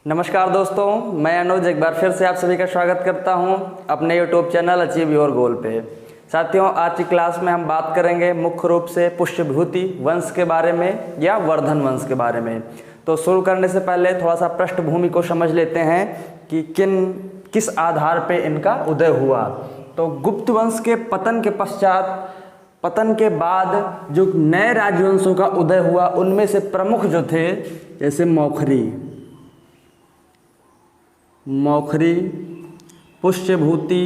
नमस्कार दोस्तों, मैं अनुज एक बार फिर से आप सभी का स्वागत करता हूं अपने YouTube channel achieve your goal पे। साथियों, आज की क्लास में हम बात करेंगे मुख्य रूप से पुष्यभूति वंश के बारे में या वर्धन वंश के बारे में। तो शुरू करने से पहले थोड़ा सा पृष्ठभूमि को समझ लेते हैं कि किस आधार पे इनका उदय हुआ। तो गुप्त वंश के पतन के पश्चात, पतन के बाद जो नए राजवंशों का उदय हुआ, उनमें से प्रमुख जो थे जैसे मौखरी, पुष्यभूति,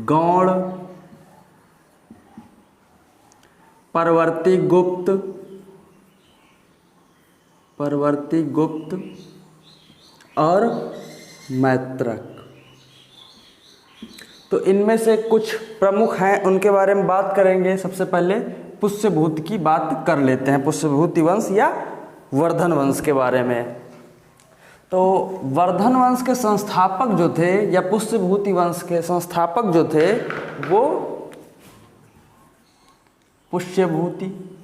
गौड़, परवर्ती गुप्त और मैत्रक। तो इनमें से कुछ प्रमुख हैं, उनके बारे में बात करेंगे। सबसे पहले पुष्यभूति की बात कर लेते हैं, पुष्यभूति वंश या वर्धन वंश के बारे में। तो वर्धन वंश के संस्थापक जो थे या पुष्यभूति वंश के संस्थापक जो थे वो पुष्यभूति,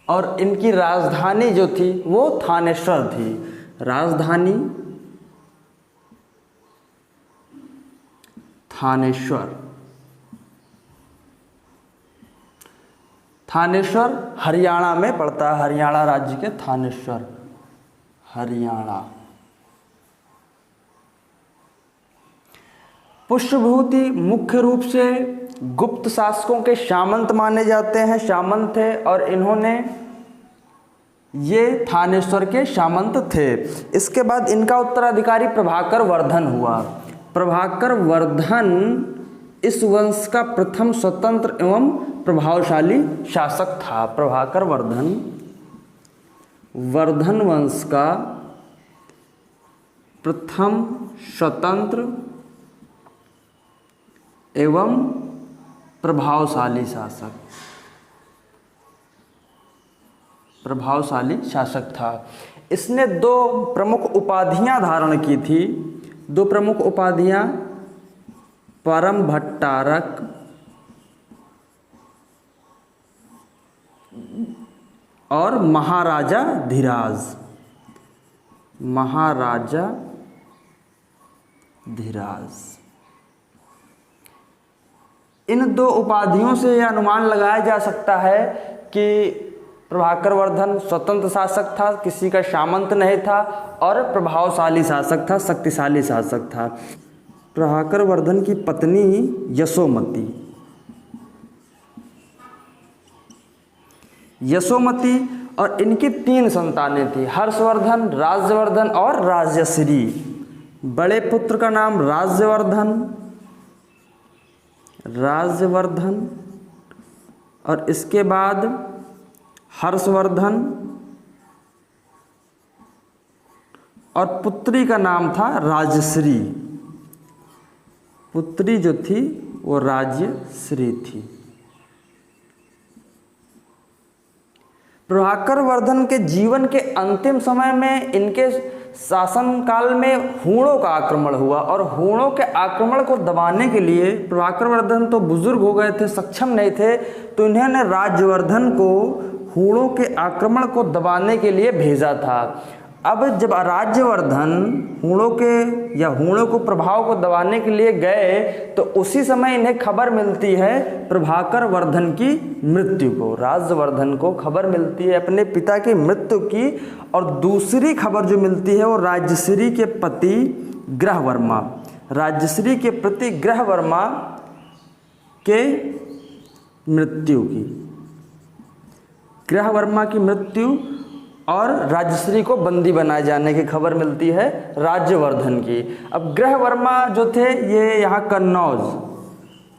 और इनकी राजधानी जो थी वो थानेश्वर थी। राजधानी थानेश्वर हरियाणा में पड़ता है, हरियाणा राज्य के थानेश्वर, हरियाणा। पुष्यभूति मुख्य रूप से गुप्त शासकों के सामंत माने जाते हैं, सामंत थे, और इन्होंने ये थानेश्वर के सामंत थे। इसके बाद इनका उत्तराधिकारी प्रभाकर वर्धन हुआ। प्रभाकर वर्धन इस वंश का प्रथम स्वतंत्र एवं प्रभावशाली शासक था। प्रभाकर वर्धन वंश का प्रथम स्वतंत्र एवं प्रभावशाली शासक था। इसने दो प्रमुख उपाधियां धारण की थी। दो प्रमुख उपाधियां, परम भट्टारक और महाराजा धीराज। इन दो उपाधियों से यह अनुमान लगाया जा सकता है कि प्रभाकर वर्धन स्वतंत्र शासक था, किसी का सामंत नहीं था, और प्रभावशाली शासक था, शक्तिशाली शासक था। प्रभाकर वर्धन की पत्नी यशोमती और इनकी 3 संतानें थी, हर्षवर्धन, राज्यवर्धन और राजश्री। बड़े पुत्र का नाम राज्यवर्धन और इसके बाद हर्षवर्धन, और पुत्री का नाम था राजश्री। पुत्री जो थी वो राजश्री थी। प्रभाकर वर्धन के जीवन के अंतिम समय में इनके शासनकाल में हूणों का आक्रमण हुआ, और हूणों के आक्रमण को दबाने के लिए प्रभाकर वर्धन तो बुजुर्ग हो गए थे, सक्षम नहीं थे, तो इन्होंने राज्यवर्धन को हूणों के आक्रमण को दबाने के लिए भेजा था। अब जब राज्यवर्धन हूणों को प्रभाव को दबाने के लिए गए, तो उसी समय इन्हें खबर मिलती है प्रभाकर वर्धन की मृत्यु को। राज्यवर्धन को खबर मिलती है अपने पिता की मृत्यु की, और दूसरी खबर जो मिलती है वो राजश्री के पति ग्रहवर्मा के मृत्यु की। ग्रहवर्मा की मृत्यु और राजश्री को बंदी बनाए जाने की खबर मिलती है राज्यवर्धन की। अब ग्रहवर्मा जो थे ये यहाँ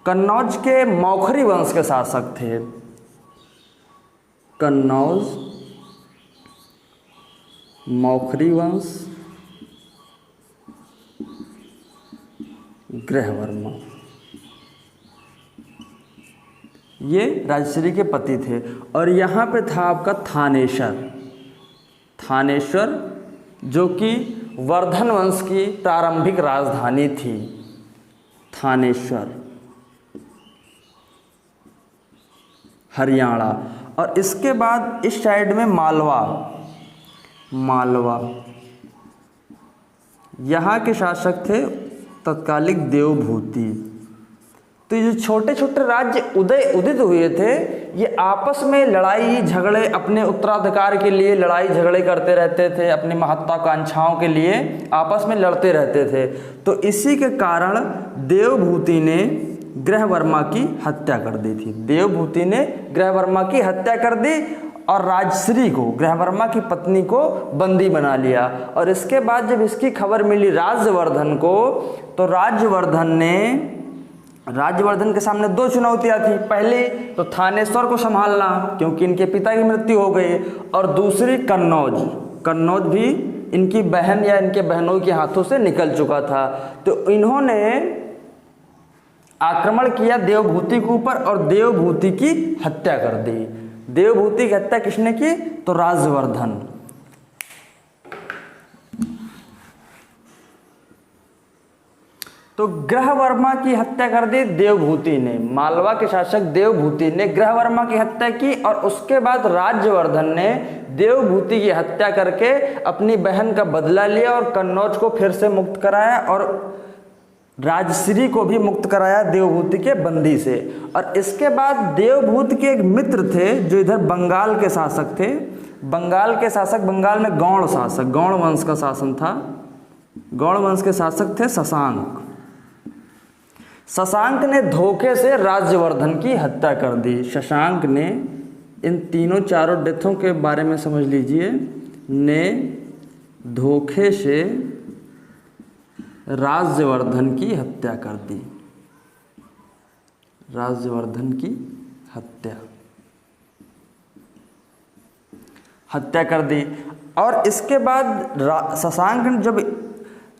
कन्नौज के मौखरी वंश के शासक थे। मौखरी वंश, ग्रहवर्मा, ये राजश्री के पति थे। और यहाँ पे था आपका थानेश्वर, जो कि वर्धन वंश की प्रारंभिक राजधानी थी। थानेश्वर हरियाणा। और इसके बाद इस साइड में मालवा, यहाँ के शासक थे तत्कालिक देवभूति। तो ये जो छोटे छोटे राज्य उदित हुए थे, ये आपस में लड़ाई झगड़े, अपने उत्तराधिकार के लिए लड़ाई झगड़े करते रहते थे, अपनी महत्वाकांक्षाओं के लिए आपस में लड़ते रहते थे। तो इसी के कारण देवभूति ने ग्रहवर्मा की हत्या कर दी थी। देवभूति ने ग्रहवर्मा की हत्या कर दी और राजश्री को, ग्रहवर्मा की पत्नी को बंदी बना लिया। और इसके बाद जब इसकी खबर मिली राज्यवर्धन को, तो राज्यवर्धन के सामने दो चुनौतियां थी। पहली तो थानेश्वर को संभालना, क्योंकि इनके पिता की मृत्यु हो गई, और दूसरी कन्नौज भी इनकी बहन या इनके बहनों के हाथों से निकल चुका था। तो इन्होंने आक्रमण किया देवभूति के ऊपर और देवभूति की हत्या कर दी। देवभूति की हत्या किसने की? तो राज्यवर्धन। तो ग्रहवर्मा की हत्या कर दी देवभूति ने। मालवा के शासक देवभूति ने ग्रहवर्मा की हत्या की, और उसके बाद राज्यवर्धन ने देवभूति की हत्या करके अपनी बहन का बदला लिया और कन्नौज को फिर से मुक्त कराया, और राजश्री को भी मुक्त कराया देवभूति के बंदी से। और इसके बाद देवभूति के एक मित्र थे जो इधर बंगाल के शासक थे। बंगाल में गौड़ वंश का शासन था। गौड़ वंश के शासक थे शशांक ने धोखे से राज्यवर्धन की हत्या कर दी। शशांक ने, इन तीनों चारों डेथों के बारे में समझ लीजिए, ने धोखे से राज्यवर्धन की हत्या कर दी। राज्यवर्धन की हत्या कर दी। और इसके बाद शशांक ने जब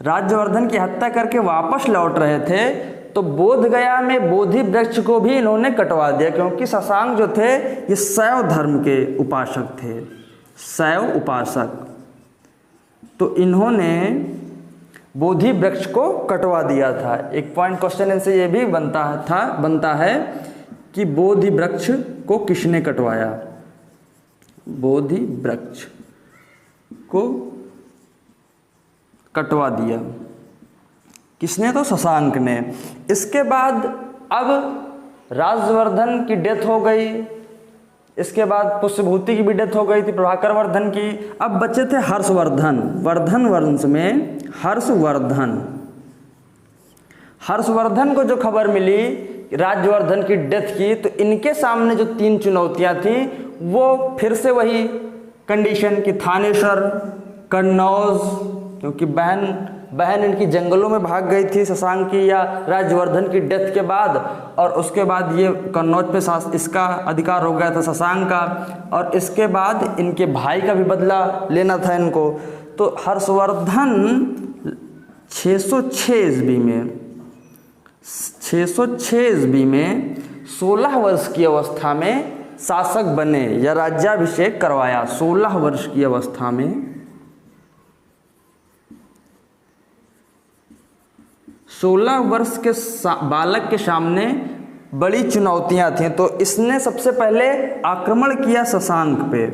राज्यवर्धन की हत्या करके वापस लौट रहे थे, तो बोधगया में बोधि वृक्ष को भी इन्होंने कटवा दिया, क्योंकि शशांक जो थे ये शैव धर्म के उपासक थे, शैव उपासक। तो इन्होंने बोधि वृक्ष को कटवा दिया था। एक पॉइंट क्वेश्चन इनसे ये भी बनता है कि बोधि वृक्ष को किसने कटवाया? बोधि वृक्ष को कटवा दिया किसने? तो शशांक ने। इसके बाद अब राज्यवर्धन की डेथ हो गई, इसके बाद पुष्यभूति की भी डेथ हो गई थी, प्रभाकर वर्धन की। अब बचे थे हर्षवर्धन। वर्धन वंश में हर्षवर्धन को जो खबर मिली राज्यवर्धन की डेथ की, तो इनके सामने जो तीन चुनौतियां थी वो फिर से वही कंडीशन की थानेश्वर, कन्नौज, क्योंकि बहन इनकी जंगलों में भाग गई थी शशांक की या राज्यवर्धन की डेथ के बाद, और उसके बाद ये कन्नौज पे इसका अधिकार हो गया था शशांक का, और इसके बाद इनके भाई का भी बदला लेना था इनको। तो हर्षवर्धन 606 ईस्वी में 16 वर्ष की अवस्था में शासक बने या राज्याभिषेक करवाया। 16 वर्ष की अवस्था में 16 वर्ष के बालक के सामने बड़ी चुनौतियां थीं। तो इसने सबसे पहले आक्रमण किया शशांक पे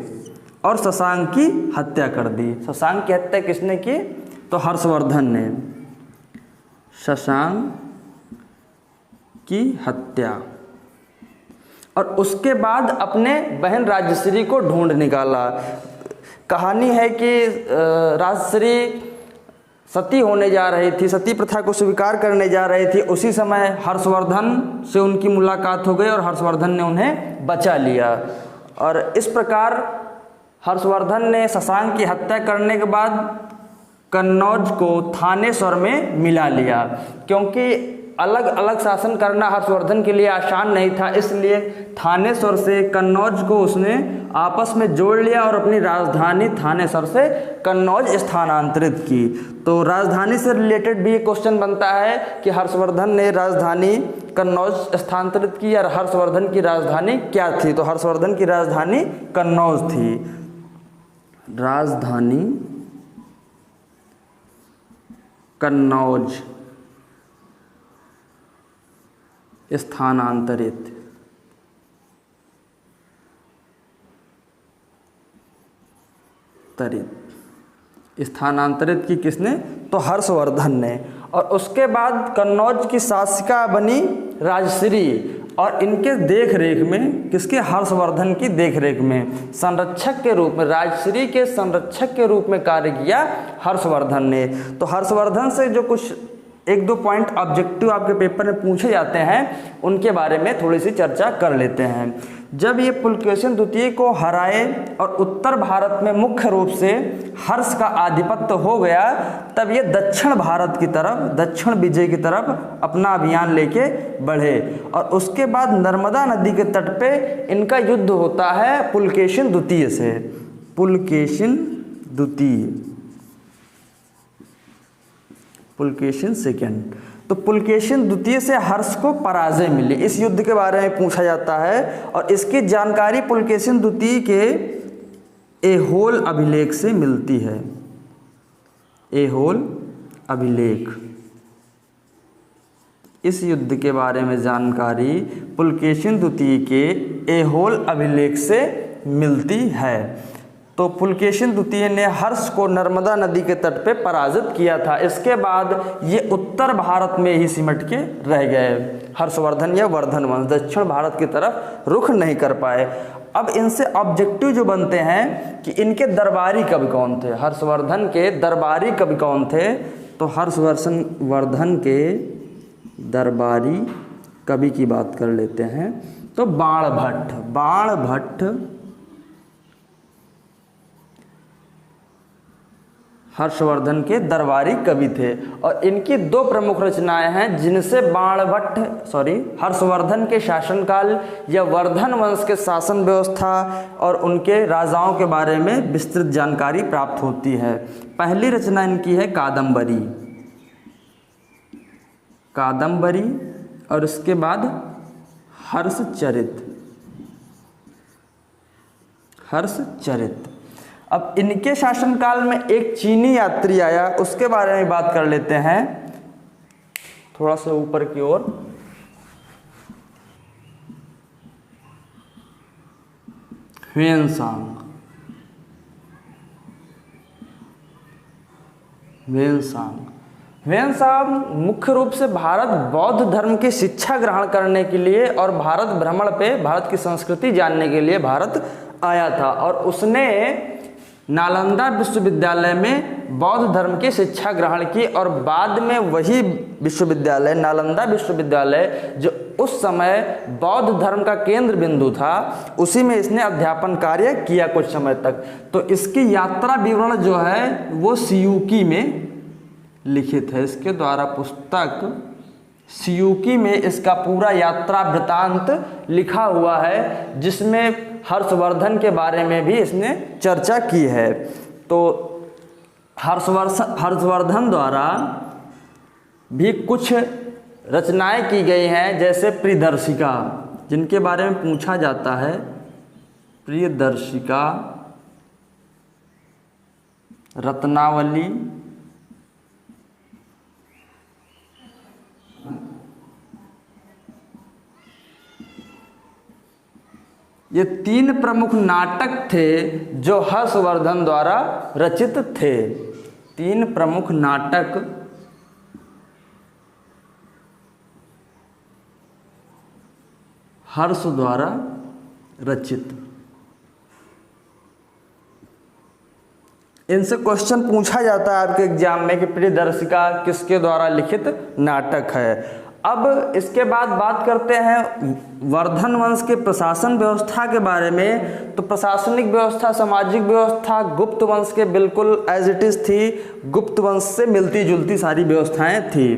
और शशांक की हत्या कर दी। शशांक की हत्या किसने की? तो हर्षवर्धन ने। शशांक की हत्या, और उसके बाद अपने बहन राजश्री को ढूंढ निकाला। कहानी है कि राजश्री सती होने जा रही थी, सती प्रथा को स्वीकार करने जा रही थी। उसी समय हर्षवर्धन से उनकी मुलाकात हो गई और हर्षवर्धन ने उन्हें बचा लिया। और इस प्रकार हर्षवर्धन ने शशांक की हत्या करने के बाद कन्नौज को थानेश्वर में मिला लिया, क्योंकि अलग अलग शासन करना हर्षवर्धन के लिए आसान नहीं था। इसलिए थानेश्वर से कन्नौज को उसने आपस में जोड़ लिया और अपनी राजधानी थानेश्वर से कन्नौज स्थानांतरित की। तो राजधानी से रिलेटेड भी क्वेश्चन बनता है कि हर्षवर्धन ने राजधानी कन्नौज स्थानांतरित की, और हर्षवर्धन की राजधानी क्या थी? तो हर्षवर्धन की राजधानी कन्नौज थी। राजधानी कन्नौज स्थानांतरित। स्थानांतरित की किसने? तो हर्षवर्धन ने। और उसके बाद कन्नौज की शासिका बनी राजश्री, और इनके देख रेख में, किसके? हर्षवर्धन की देख रेख में संरक्षक के रूप में, राजश्री के संरक्षक के रूप में कार्य किया हर्षवर्धन ने। तो हर्षवर्धन से जो कुछ एक दो पॉइंट ऑब्जेक्टिव आपके पेपर में पूछे जाते हैं उनके बारे में थोड़ी सी चर्चा कर लेते हैं। जब ये पुलकेशिन द्वितीय को हराए और उत्तर भारत में मुख्य रूप से हर्ष का आधिपत्य हो गया, तब ये दक्षिण भारत की तरफ, दक्षिण विजय की तरफ अपना अभियान लेके बढ़े। और उसके बाद नर्मदा नदी के तट पे इनका युद्ध होता है पुलकेशिन द्वितीय से। पुलकेशिन द्वितीय, पुलकेशिन सेकेंड। तो पुलकेशिन द्वितीय से हर्ष को पराजय मिली। इस युद्ध के बारे में पूछा जाता है और इसकी जानकारी पुलकेशिन द्वितीय के ऐहोल अभिलेख से मिलती है। ऐहोल अभिलेख, इस युद्ध के बारे में जानकारी पुलकेशिन द्वितीय के ऐहोल अभिलेख से मिलती है। तो पुलकेशिन द्वितीय ने हर्ष को नर्मदा नदी के तट पे पराजित किया था। इसके बाद ये उत्तर भारत में ही सिमट के रह गए। हर्षवर्धन या वर्धन वंश दक्षिण भारत की तरफ रुख नहीं कर पाए। अब इनसे ऑब्जेक्टिव जो बनते हैं कि इनके दरबारी कवि कौन थे। हर्षवर्धन के दरबारी कवि कौन थे? तो हर्षवर्धन के दरबारी कवि की बात कर लेते हैं। तो बाणभट्ट, बाणभट्ट हर्षवर्धन के दरबारी कवि थे। और इनकी दो प्रमुख रचनाएं हैं जिनसे हर्षवर्धन के शासनकाल या वर्धन वंश के शासन व्यवस्था और उनके राजाओं के बारे में विस्तृत जानकारी प्राप्त होती है। पहली रचना इनकी है कादम्बरी, कादम्बरी, और इसके बाद हर्षचरित, हर्षचरित। अब इनके शासनकाल में एक चीनी यात्री आया, उसके बारे में बात कर लेते हैं। थोड़ा सा ऊपर की ओर, ह्वेनसांग, ह्वेनसांग मुख्य रूप से भारत बौद्ध धर्म की शिक्षा ग्रहण करने के लिए और भारत भ्रमण पे, भारत की संस्कृति जानने के लिए भारत आया था। और उसने नालंदा विश्वविद्यालय में बौद्ध धर्म की शिक्षा ग्रहण की और बाद में वही विश्वविद्यालय, नालंदा विश्वविद्यालय, जो उस समय बौद्ध धर्म का केंद्र बिंदु था, उसी में इसने अध्यापन कार्य किया कुछ समय तक। तो इसकी यात्रा विवरण जो है वो सियूकी में लिखित है। इसके द्वारा पुस्तक सियूकी में इसका पूरा यात्रा वृतांत लिखा हुआ है, जिसमें हर्षवर्धन के बारे में भी इसने चर्चा की है। तो हर्षवर्धन द्वारा भी कुछ रचनाएं की गई हैं, जैसे प्रियदर्शिका, जिनके बारे में पूछा जाता है। प्रियदर्शिका, रत्नावली, ये तीन प्रमुख नाटक थे जो हर्षवर्धन द्वारा रचित थे। तीन प्रमुख नाटक हर्ष द्वारा रचित। इनसे क्वेश्चन पूछा जाता है आपके एग्जाम में कि प्रियदर्शिका किसके द्वारा लिखित नाटक है। अब इसके बाद बात करते हैं वर्धन वंश के प्रशासन व्यवस्था के बारे में। तो प्रशासनिक व्यवस्था, सामाजिक व्यवस्था गुप्त वंश के बिल्कुल एज इट इज थी, गुप्त वंश से मिलती जुलती सारी व्यवस्थाएं थी।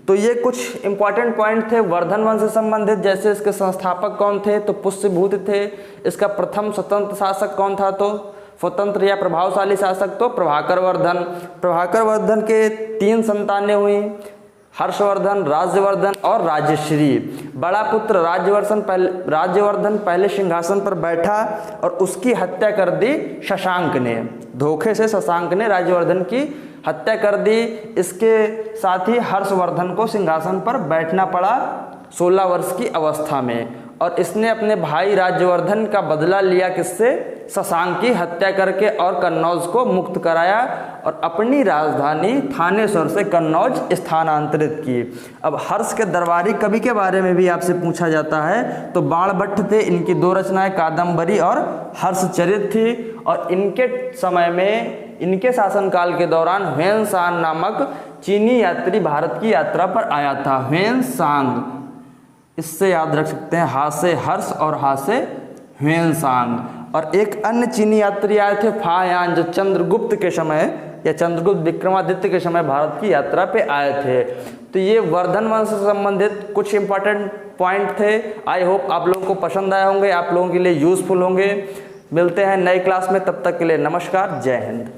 तो ये कुछ इंपॉर्टेंट पॉइंट थे वर्धन वंश से संबंधित, जैसे इसके संस्थापक कौन थे? तो पुष्यभूत थे। इसका प्रथम स्वतंत्र शासक कौन था? तो स्वतंत्र या प्रभावशाली शासक तो प्रभाकर वर्धन। प्रभाकर वर्धन के 3 संतानें हुई, हर्षवर्धन, राज्यवर्धन और राजश्री। बड़ा पुत्र राज्यवर्धन पहले सिंहासन पर बैठा और उसकी हत्या कर दी शशांक ने। धोखे से शशांक ने राज्यवर्धन की हत्या कर दी। इसके साथ ही हर्षवर्धन को सिंहासन पर बैठना पड़ा 16 वर्ष की अवस्था में। और इसने अपने भाई राज्यवर्धन का बदला लिया किससे? शशांक की हत्या करके, और कन्नौज को मुक्त कराया और अपनी राजधानी थानेश्वर से कन्नौज स्थानांतरित की। अब हर्ष के दरबारी कवि के बारे में भी आपसे पूछा जाता है तो बाणभट्ट थे। इनकी 2 रचनाएं कादम्बरी और हर्षचरित थी, और इनके समय में, इनके शासनकाल के दौरान ह्वेन-सांग नामक चीनी यात्री भारत की यात्रा पर आया था। ह्वेन-सांग, इससे याद रख सकते हैं, हा से हर्ष और हा से ह्वेन-सांग। और एक अन्य चीनी यात्री आए थे फायान, जो चंद्रगुप्त के समय या चंद्रगुप्त विक्रमादित्य के समय भारत की यात्रा पे आए थे। तो ये वर्धन वंश से संबंधित कुछ इंपॉर्टेंट पॉइंट थे। आई होप आप लोगों को पसंद आए होंगे, आप लोगों के लिए यूजफुल होंगे। मिलते हैं नई क्लास में, तब तक के लिए नमस्कार, जय हिंद।